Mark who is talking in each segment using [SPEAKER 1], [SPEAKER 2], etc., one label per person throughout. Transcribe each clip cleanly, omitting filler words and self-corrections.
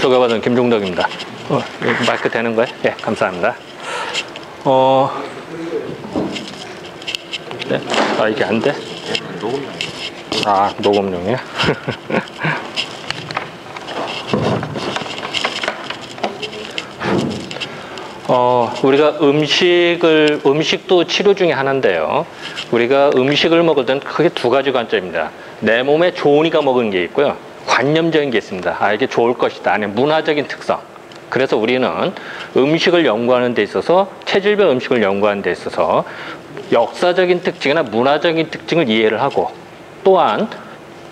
[SPEAKER 1] 소개받은 김종덕입니다. 마이크 되는 거예요? 예, 감사합니다. 네? 아, 이게 안 돼?
[SPEAKER 2] 녹음용.
[SPEAKER 1] 아, 녹음용이야? 우리가 음식도 치료 중에 하나인데요. 우리가 음식을 먹을 때는 크게 두 가지 관점입니다. 내 몸에 좋으니까 먹은 게 있고요. 관념적인 게 있습니다. 아, 이게 좋을 것이다. 아니면 문화적인 특성. 그래서 우리는 음식을 연구하는 데 있어서, 체질별 음식을 연구하는 데 있어서 역사적인 특징이나 문화적인 특징을 이해를 하고, 또한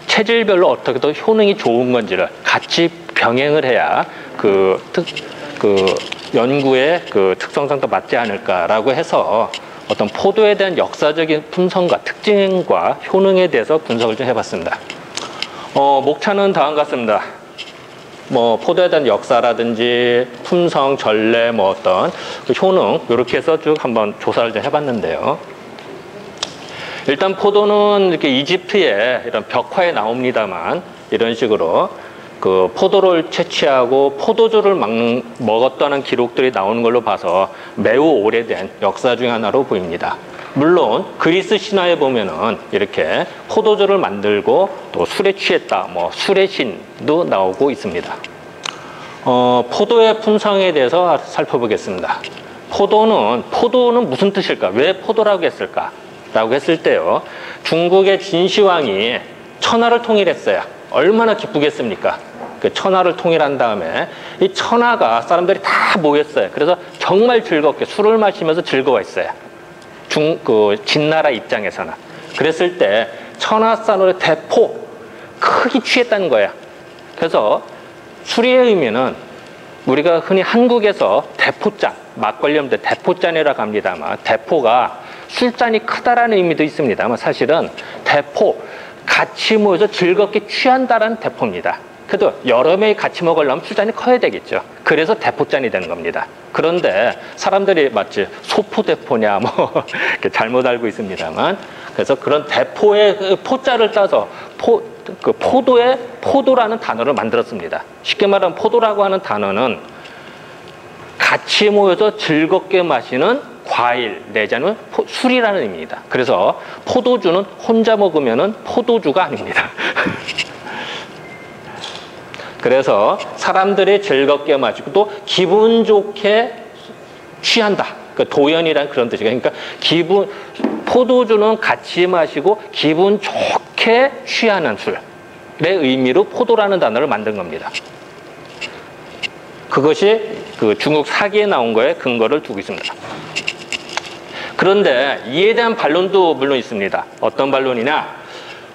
[SPEAKER 1] 체질별로 어떻게 더 효능이 좋은 건지를 같이 병행을 해야 그 연구의 그 특성상도 맞지 않을까라고 해서 어떤 포도에 대한 역사적인 품성과 특징과 효능에 대해서 분석을 좀 해봤습니다. 목차는 다음과 같습니다. 포도에 대한 역사라든지 품성, 전래, 어떤 그 효능, 이렇게 해서 쭉 한번 조사를 좀 해봤는데요. 일단 포도는 이렇게 이집트에 이런 벽화에 나옵니다만, 이런 식으로 그 포도를 채취하고 포도주를 먹었다는 기록들이 나오는 걸로 봐서 매우 오래된 역사 중 하나로 보입니다. 물론 그리스 신화에 보면은 이렇게 포도주를 만들고 또 술에 취했다, 술의 신도 나오고 있습니다. 포도의 품성에 대해서 살펴보겠습니다. 포도는 무슨 뜻일까? 왜 포도라고 했을까? 라고 했을 때요, 중국의 진시황이 천하를 통일했어요. 얼마나 기쁘겠습니까? 그 천하를 통일한 다음에 이 천하가 사람들이 다 모였어요. 그래서 정말 즐겁게 술을 마시면서 즐거워했어요. 진나라 입장에서는. 그랬을 때 천하산으로 대포, 크게 취했다는 거예요. 그래서 술의 의미는 우리가 흔히 한국에서 대포잔, 막걸리 없는데 대포잔이라고 합니다만, 대포가 술잔이 크다라는 의미도 있습니다만, 사실은 대포, 같이 모여서 즐겁게 취한다라는 대포입니다. 그래도 여러 명이 같이 먹으려면 술잔이 커야 되겠죠. 그래서 대포잔이 되는 겁니다. 그런데 사람들이 마치 소포대포냐 이렇게 잘못 알고 있습니다만, 그래서 그런 대포의 포자를 따서 포도라는 단어를 만들었습니다. 쉽게 말하면 포도라고 하는 단어는 같이 모여서 즐겁게 마시는 과일 내지는 술이라는 의미입니다. 그래서 포도주는 혼자 먹으면은 포도주가 아닙니다. 그래서 사람들이 즐겁게 마시고 또 기분 좋게 취한다. 그러니까 도연이라는 그런 뜻이에요. 그러니까 포도주는 같이 마시고 기분 좋게 취하는 술의 의미로 포도라는 단어를 만든 겁니다. 그것이 그 중국 사기에 나온 거에 근거를 두고 있습니다. 그런데 이에 대한 반론도 물론 있습니다. 어떤 반론이냐?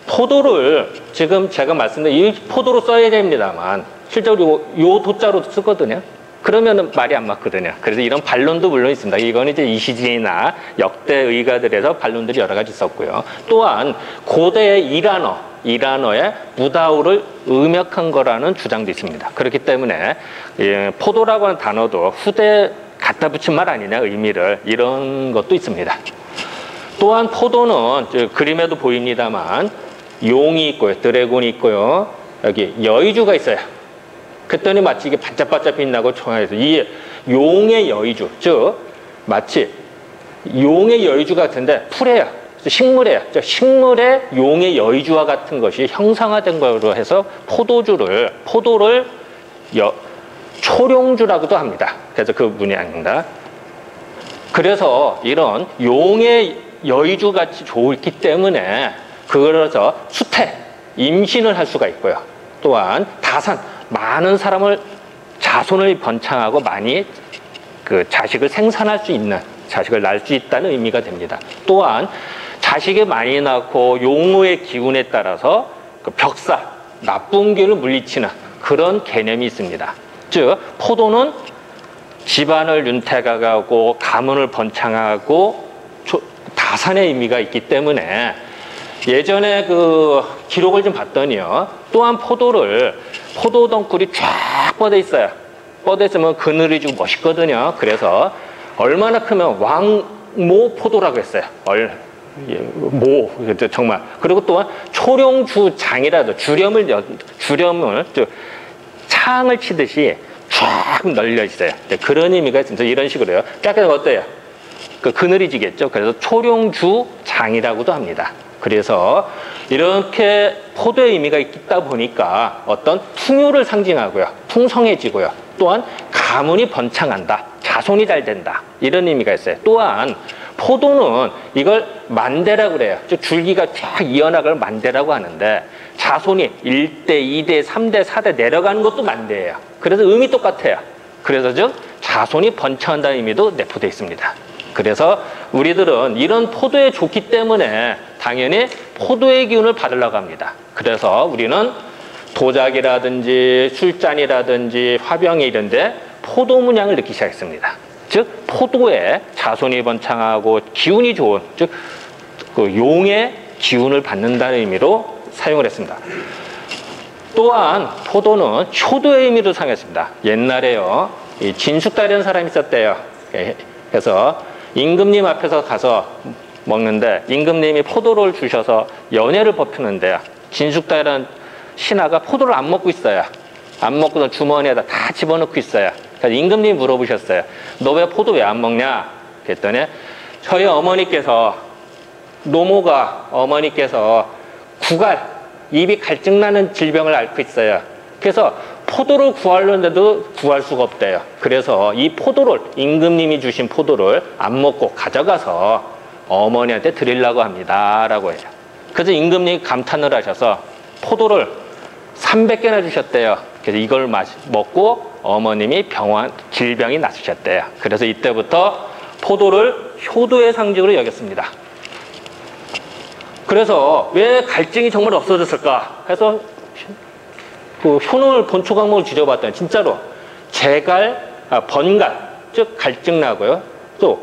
[SPEAKER 1] 포도를 지금 제가 말씀드린 이 포도로 써야 됩니다만 실제로 요 도자로 쓰거든요. 그러면은 말이 안 맞거든요. 그래서 이런 반론도 물론 있습니다. 이건 이제 이시진이나 역대 의가들에서 반론들이 여러 가지 있었고요. 또한 고대의 이란어의 무다우를 음역한 거라는 주장도 있습니다. 그렇기 때문에 포도라고 하는 단어도 후대에 갖다 붙인 말 아니냐, 의미를, 이런 것도 있습니다. 또한 포도는 그림에도 보입니다만 용이 있고요, 드래곤이 있고요, 여기 여의주가 있어요. 그랬더니 마치 이게 반짝반짝 빛나고 총알에서 이 용의 여의주, 즉 마치 용의 여의주 같은데 풀이에요, 식물이에요. 식물의 용의 여의주와 같은 것이 형상화된 거로 해서 포도를 초룡주라고도 합니다. 그래서 그 문양입니다. 그래서 이런 용의 여의주 같이 좋기 때문에 그래서 수태, 임신을 할 수가 있고요. 또한 다산, 많은 사람을 자손을 번창하고 많이 그 자식을 생산할 수 있는, 자식을 낳을 수 있다는 의미가 됩니다. 또한 자식이 많이 낳고 용의 기운에 따라서 그 벽사, 나쁜 기운을 물리치는 그런 개념이 있습니다. 즉 포도는 집안을 윤택하고 가문을 번창하고 다산의 의미가 있기 때문에 예전에 그 기록을 좀 봤더니요, 또한 포도 덩굴이 쫙 뻗어 있어요. 뻗어 있으면 그늘이 좀 멋있거든요. 그래서 얼마나 크면 왕모 포도라고 했어요. 정말. 그리고 또한 초룡주장이라도 주렴을 탕을 치듯이 쫙 널려 있어요. 그런 의미가 있습니다. 이런 식으로요. 약간 어때요? 그 그늘이 지겠죠. 그래서 초룡주장이라고도 합니다. 그래서 이렇게 포도의 의미가 있다 보니까 어떤 풍요를 상징하고요. 풍성해지고요. 또한 가문이 번창한다. 자손이 잘 된다. 이런 의미가 있어요. 또한 포도는 이걸 만대라고 그래요. 즉 줄기가 쫙 이어나갈 만대라고 하는데 자손이 1대, 2대, 3대, 4대 내려가는 것도 만대예요. 그래서 의미 똑같아요. 그래서 즉 자손이 번창한다는 의미도 내포되어 있습니다. 그래서 우리들은 이런 포도에 좋기 때문에 당연히 포도의 기운을 받으려고 합니다. 그래서 우리는 도자기라든지 술잔이라든지 화병이 이런데 포도 문양을 넣기 시작했습니다. 즉 포도에 자손이 번창하고 기운이 좋은, 즉 그 용의 기운을 받는다는 의미로 사용을 했습니다. 또한 포도는 효도의 의미도 사용했습니다. 옛날에요, 이 진숙달이라는 사람이 있었대요. 그래서 임금님 앞에서 가서 먹는데 임금님이 포도를 주셔서 연회를 버피는데요. 진숙달이라는 신하가 포도를 안 먹고 있어요. 안 먹고서 주머니에다 다 집어넣고 있어요. 그래서 임금님이 물어보셨어요. 너 왜 포도 왜 안 먹냐? 그랬더니 저희 어머니께서, 노모가 어머니께서 구갈, 입이 갈증나는 질병을 앓고 있어요. 그래서 포도를 구하려는데도 구할 수가 없대요. 그래서 이 포도를, 임금님이 주신 포도를 안 먹고 가져가서 어머니한테 드리려고 합니다 라고 해요. 그래서 임금님이 감탄을 하셔서 포도를 300개나 주셨대요. 그래서 이걸 먹고 어머님이 질병이 낫으셨대요. 그래서 이때부터 포도를 효도의 상징으로 여겼습니다. 그래서 왜 갈증이 정말 없어졌을까 해서 그 효능을 본초 강목을 뒤져봤더니 진짜로 번갈, 즉 갈증 나고요. 또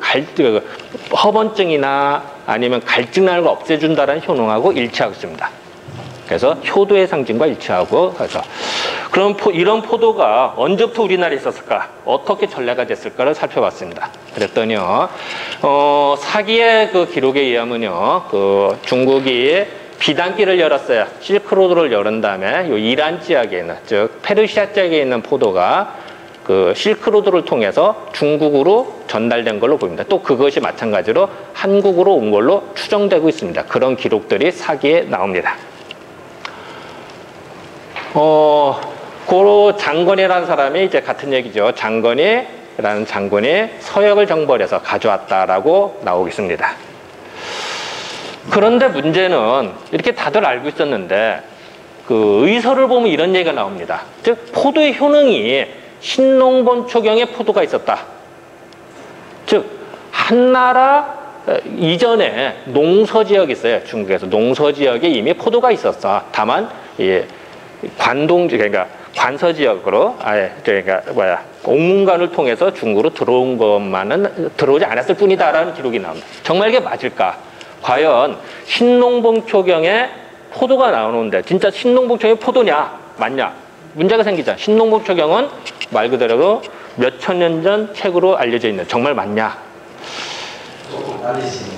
[SPEAKER 1] 허번증이나 아니면 갈증 나는 걸 없애준다는 효능하고 일치하고 있습니다. 그래서 효도의 상징과 일치하고 해서 그럼 이런 포도가 언제부터 우리나라에 있었을까? 어떻게 전래가 됐을까를 살펴봤습니다. 그랬더니요, 사기의 그 기록에 의하면요, 그 중국이 비단길을 열었어요. 실크로드를 열은 다음에 요 이란 지역에 있는, 즉 페르시아 지역에 있는 포도가 그 실크로드를 통해서 중국으로 전달된 걸로 보입니다. 또 그것이 마찬가지로 한국으로 온 걸로 추정되고 있습니다. 그런 기록들이 사기에 나옵니다. 고로 장건이라는 사람이 이제 같은 얘기죠. 장건이라는 장군이 서역을 정벌해서 가져왔다라고 나오겠습니다. 그런데 문제는 이렇게 다들 알고 있었는데 그 의서를 보면 이런 얘기가 나옵니다. 즉 포도의 효능이 신농본초경에 포도가 있었다. 즉 한나라 이전에 농서지역이 있어요. 중국에서 농서지역에 이미 포도가 있었어. 다만 그러니까 관서지역으로 옥문관을 통해서 중국으로 들어온 것만은 들어오지 않았을 뿐이다라는 기록이 나옵니다. 정말 이게 맞을까? 과연 신농봉초경에 포도가 나오는데 진짜 신농봉초경이 포도냐? 맞냐? 문제가 생기죠. 신농봉초경은 말 그대로 몇 천 년 전 책으로 알려져 있는, 정말 맞냐?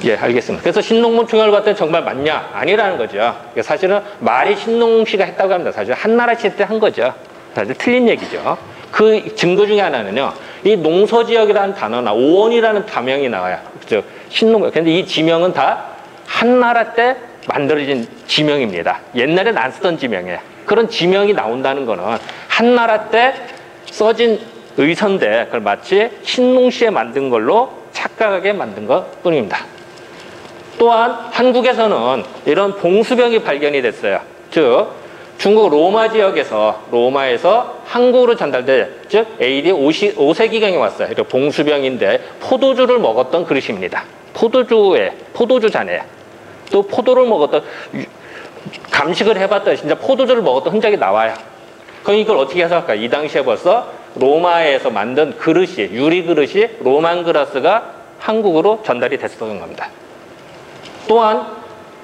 [SPEAKER 1] 예, 알겠습니다. 그래서 신농봉초경을 봤더니 정말 맞냐? 아니라는 거죠. 사실은 말이 신농씨가 했다고 합니다. 사실 한나라 시대 때 한 거죠. 사실 틀린 얘기죠. 그 증거 중에 하나는요, 이 농서지역이라는 단어나 오원이라는 다명이 나와요. 즉 신농. 근데 이 지명은 다 한나라 때 만들어진 지명입니다. 옛날엔 안 쓰던 지명이에요. 그런 지명이 나온다는 거는 한나라 때 써진 의서인데 그걸 마치 신농시에 만든 걸로 착각하게 만든 것 뿐입니다. 또한 한국에서는 이런 봉수병이 발견이 됐어요. 즉 중국 로마 지역에서, 로마에서 한국으로 전달돼, 즉 AD 5세기경에 왔어요. 이렇게 봉수병인데 포도주를 먹었던 그릇입니다. 포도주 잔에 또 포도를 먹었던, 감식을 해봤더니 진짜 포도주를 먹었던 흔적이 나와요. 그럼 이걸 어떻게 해석할까? 이 당시에 벌써 로마에서 만든 그릇이, 유리 그릇이, 로만 그라스가 한국으로 전달이 됐었던 겁니다. 또한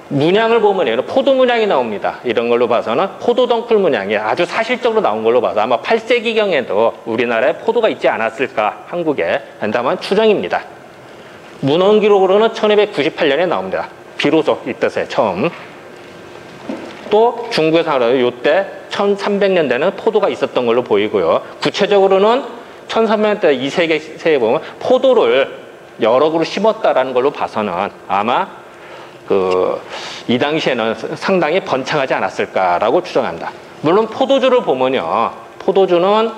[SPEAKER 1] 문양을 보면 포도 문양이 나옵니다. 이런 걸로 봐서는 포도덩쿨 문양이 아주 사실적으로 나온 걸로 봐서 아마 8세기경에도 우리나라에 포도가 있지 않았을까, 한국에 한다면 추정입니다. 문헌 기록으로는 1298년에 나옵니다. 비로소 이 뜻에 처음. 또 중국에서 이때 1300년대는 포도가 있었던 걸로 보이고요. 구체적으로는 1300년대 이 세계에 보면 포도를 여러 그루 심었다라는 걸로 봐서는 아마 이 당시에는 상당히 번창하지 않았을까라고 추정한다. 물론 포도주를 보면요. 포도주는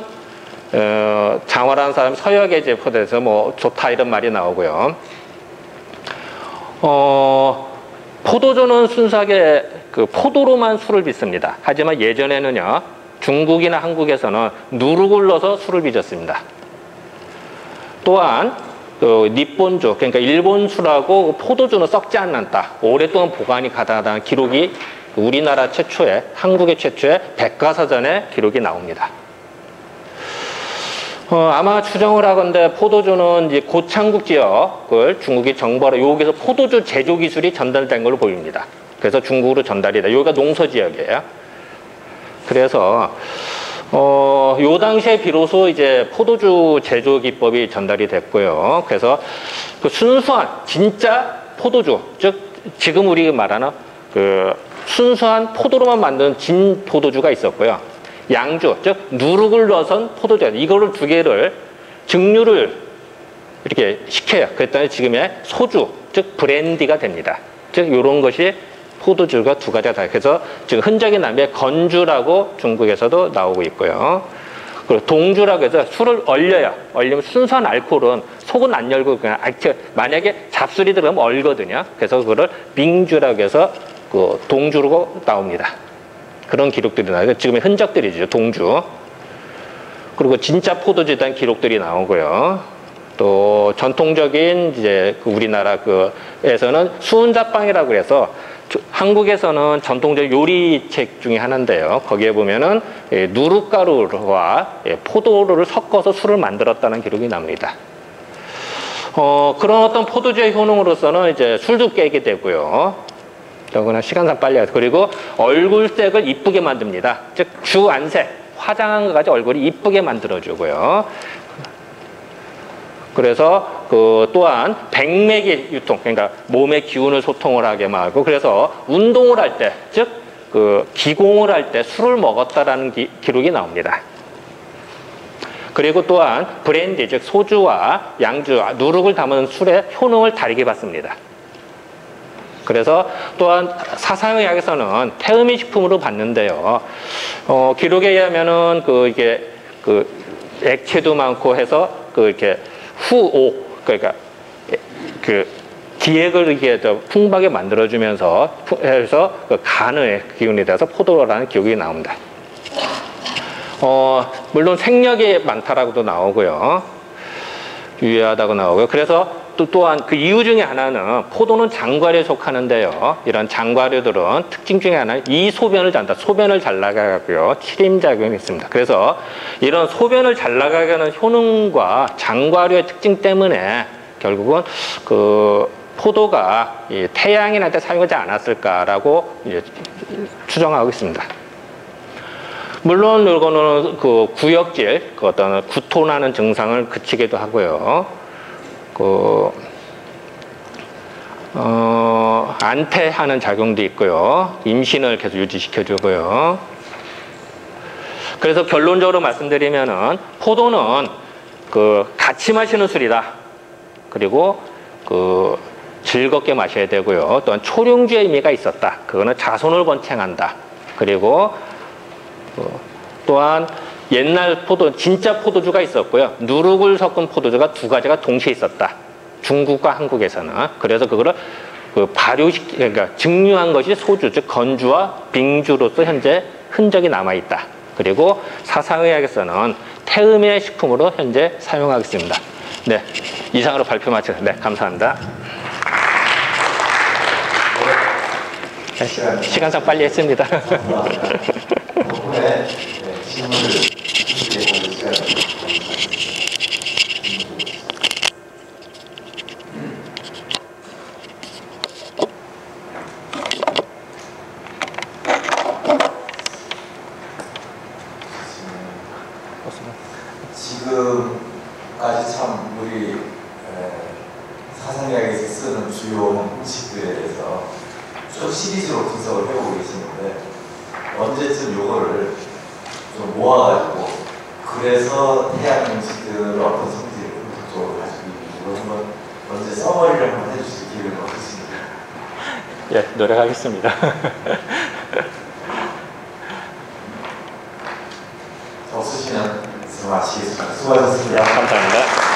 [SPEAKER 1] 장화라는 사람이 서역의 포도에서 뭐 좋다 이런 말이 나오고요. 포도주는 순수하게 포도로만 술을 빚습니다. 하지만 예전에는요. 중국이나 한국에서는 누룩을 넣어서 술을 빚었습니다. 또한 니폰주, 그러니까 일본 술하고 포도주는 썩지 않는다. 오랫동안 보관이 가능하다는 기록이 우리나라 최초의, 한국의 최초의 백과사전에 기록이 나옵니다. 아마 추정을 하건대 포도주는 이제 고창국 지역을 중국이 정벌해 여기서 포도주 제조 기술이 전달된 걸로 보입니다. 그래서 중국으로 전달이 돼. 여기가 농서 지역이에요. 그래서 요 당시에 비로소 이제 포도주 제조 기법이 전달이 됐고요. 그래서 그 순수한 진짜 포도주, 즉 지금 우리 말하는 순수한 포도로만 만든 진 포도주가 있었고요. 양주, 즉 누룩을 넣어선 포도주, 이거를 두 개를 증류를 이렇게 시켜요. 그랬더니 지금의 소주, 즉 브랜디가 됩니다. 즉 이런 것이 포도주가 두 가지가 다. 그래서 지금 흔적이 나면 건주라고 중국에서도 나오고 있고요. 그리고 동주라고 해서 술을 얼려요. 얼리면 순수한 알코올은 속은 안 열고 그냥 만약에 잡술이 들어가면 얼거든요. 그래서 그거를 밍주라고 해서 동주로 나옵니다. 그런 기록들이 나와요. 지금의 흔적들이죠. 동주. 그리고 진짜 포도주에 대한 기록들이 나오고요. 또 전통적인 이제 우리나라에서는 수은자빵이라고 해서 한국에서는 전통적 요리책 중에 하나인데요. 거기에 보면은 누룩가루와 포도를 섞어서 술을 만들었다는 기록이 납니다. 그런 어떤 포도주의 효능으로서는 이제 술도 깨게 되고요. 더구나 시간상 빨리 해서. 그리고 얼굴색을 이쁘게 만듭니다. 즉 주안색, 화장한 것까지 얼굴이 이쁘게 만들어주고요. 그래서 또한 백맥의 유통, 그러니까 몸의 기운을 소통을 하게 하고, 그래서 운동을 할 때, 즉 기공을 할 때 술을 먹었다라는 기록이 나옵니다. 그리고 또한 브랜디, 즉 소주와 양주, 누룩을 담은 술의 효능을 다르게 봤습니다. 그래서 또한 사상의학에서는 태음인 식품으로 봤는데요. 기록에 의하면은 이게 액체도 많고 해서 이렇게 후오, 그러니까 기액을 이렇게 풍부하게 만들어주면서 해서 간의 기운이 돼서 포도라는 기록이 나옵니다. 물론 생력이 많다라고도 나오고요. 유효하다고 나오고요. 그래서 또한 그 이유 중에 하나는 포도는 장과류에 속하는데요. 이런 장과류들은 특징 중에 하나는 이 소변을 잔다. 소변을 잘 나가고요. 치림작용이 있습니다. 그래서 이런 소변을 잘 나가게 하는 효능과 장과류의 특징 때문에 결국은 포도가 태양인할 때 사용하지 않았을까라고 이제 추정하고 있습니다. 물론 이거는 구역질, 어떤 구토나는 증상을 그치기도 하고요. 안퇴하는 작용도 있고요. 임신을 계속 유지시켜주고요. 그래서 결론적으로 말씀드리면은 포도는 같이 마시는 술이다. 그리고 즐겁게 마셔야 되고요. 또한 초룡주의 의미가 있었다. 그거는 자손을 번창한다. 그리고 또한 옛날 진짜 포도주가 있었고요. 누룩을 섞은 포도주가 두 가지가 동시에 있었다. 중국과 한국에서는. 그래서 그거를 그러니까 증류한 것이 소주, 즉 건주와 빙주로서 현재 흔적이 남아있다. 그리고 사상의학에서는 태음의 식품으로 현재 사용하겠습니다. 네, 이상으로 발표 마치겠습니다. 네, 감사합니다. 시간상 빨리 했습니다.
[SPEAKER 2] 덕분에 질문을 지금까지 참 우리 사상의학에서 쓰는 주요 공식들에 대해서 쭉 시리즈로 분석을 해오고 계시는데 언제쯤 요거를 좀 모아가지고 그래서 태양 음식들을 어떤 성질을 본격적으로 가지고 있는지 한번 언제 서머리를 한번 해주실 기회가 없으십니까?
[SPEAKER 1] 예, 노력하겠습니다.
[SPEAKER 2] 없으시면 마치겠습니다. 수고하셨습니다.
[SPEAKER 1] 감사합니다.